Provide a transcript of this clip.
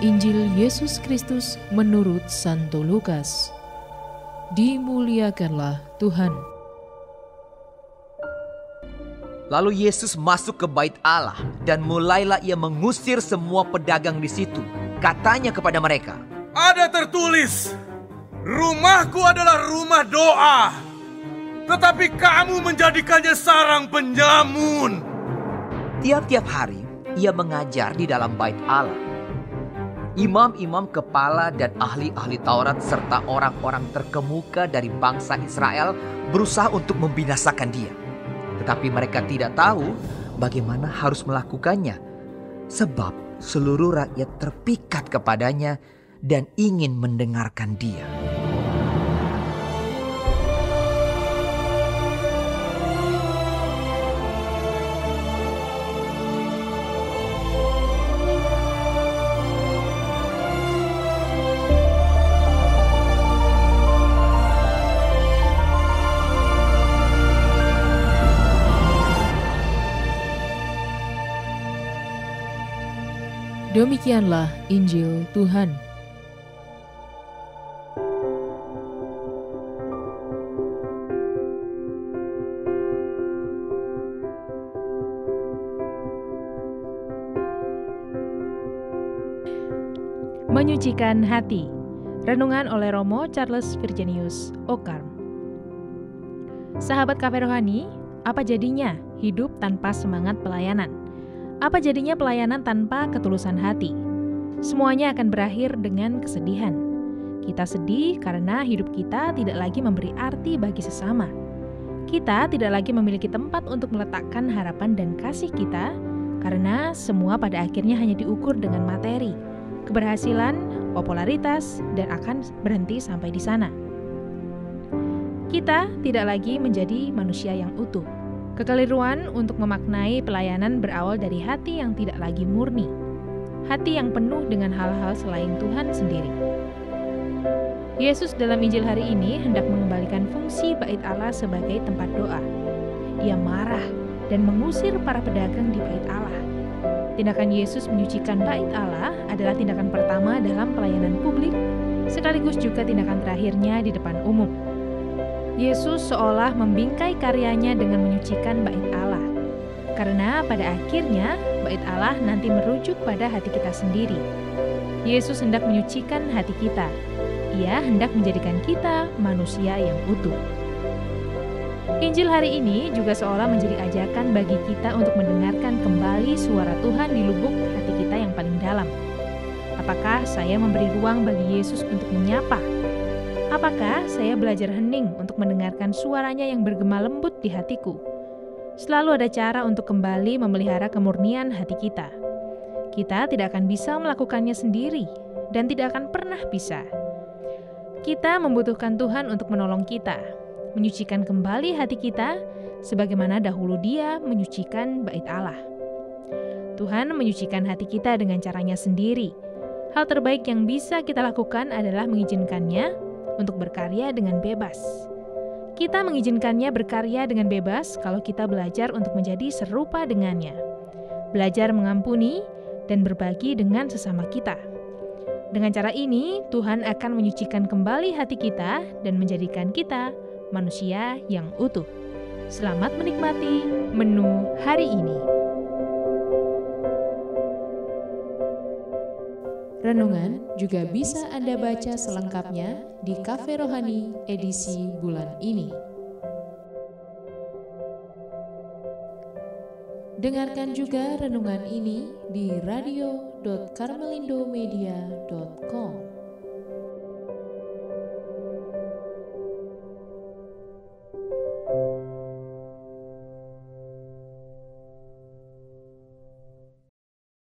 Injil Yesus Kristus menurut Santo Lukas. Dimuliakanlah Tuhan. Lalu Yesus masuk ke bait Allah dan mulailah ia mengusir semua pedagang di situ. Katanya kepada mereka, "Ada tertulis, rumahku adalah rumah doa, tetapi kamu menjadikannya sarang penyamun." Tiap-tiap hari ia mengajar di dalam bait Allah. Imam-imam kepala dan ahli-ahli Taurat serta orang-orang terkemuka dari bangsa Israel berusaha untuk membinasakan dia. Tetapi mereka tidak tahu bagaimana harus melakukannya, sebab seluruh rakyat terpikat kepadanya dan ingin mendengarkan dia. Demikianlah Injil Tuhan. Menyucikan hati. Renungan oleh Romo Charles Virginius Ocarm. Sahabat Cafe Rohani, apa jadinya hidup tanpa semangat pelayanan? Apa jadinya pelayanan tanpa ketulusan hati? Semuanya akan berakhir dengan kesedihan. Kita sedih karena hidup kita tidak lagi memberi arti bagi sesama. Kita tidak lagi memiliki tempat untuk meletakkan harapan dan kasih kita, karena semua pada akhirnya hanya diukur dengan materi, keberhasilan, popularitas, dan akan berhenti sampai di sana. Kita tidak lagi menjadi manusia yang utuh. Kekeliruan untuk memaknai pelayanan berawal dari hati yang tidak lagi murni, hati yang penuh dengan hal-hal selain Tuhan sendiri. Yesus dalam Injil hari ini hendak mengembalikan fungsi bait Allah sebagai tempat doa. Ia marah dan mengusir para pedagang di bait Allah. Tindakan Yesus menyucikan bait Allah adalah tindakan pertama dalam pelayanan publik, sekaligus juga tindakan terakhirnya di depan umum. Yesus seolah membingkai karyanya dengan menyucikan bait Allah. Karena pada akhirnya bait Allah nanti merujuk pada hati kita sendiri. Yesus hendak menyucikan hati kita. Ia hendak menjadikan kita manusia yang utuh. Injil hari ini juga seolah menjadi ajakan bagi kita untuk mendengarkan kembali suara Tuhan di lubuk hati kita yang paling dalam. Apakah saya memberi ruang bagi Yesus untuk menyapa? Apakah saya belajar hening untuk mendengarkan suaranya yang bergema lembut di hatiku? Selalu ada cara untuk kembali memelihara kemurnian hati kita. Kita tidak akan bisa melakukannya sendiri dan tidak akan pernah bisa. Kita membutuhkan Tuhan untuk menolong kita, menyucikan kembali hati kita sebagaimana dahulu Dia menyucikan bait Allah. Tuhan menyucikan hati kita dengan caranya sendiri. Hal terbaik yang bisa kita lakukan adalah mengizinkannya untuk berkarya dengan bebas. Kita mengizinkannya berkarya dengan bebas kalau kita belajar untuk menjadi serupa dengannya. Belajar mengampuni dan berbagi dengan sesama kita. Dengan cara ini, Tuhan akan menyucikan kembali hati kita dan menjadikan kita manusia yang utuh. Selamat menikmati menu hari ini. Renungan juga bisa Anda baca selengkapnya di Cafe Rohani edisi bulan ini. Dengarkan juga renungan ini di radio.karmelindomedia.com.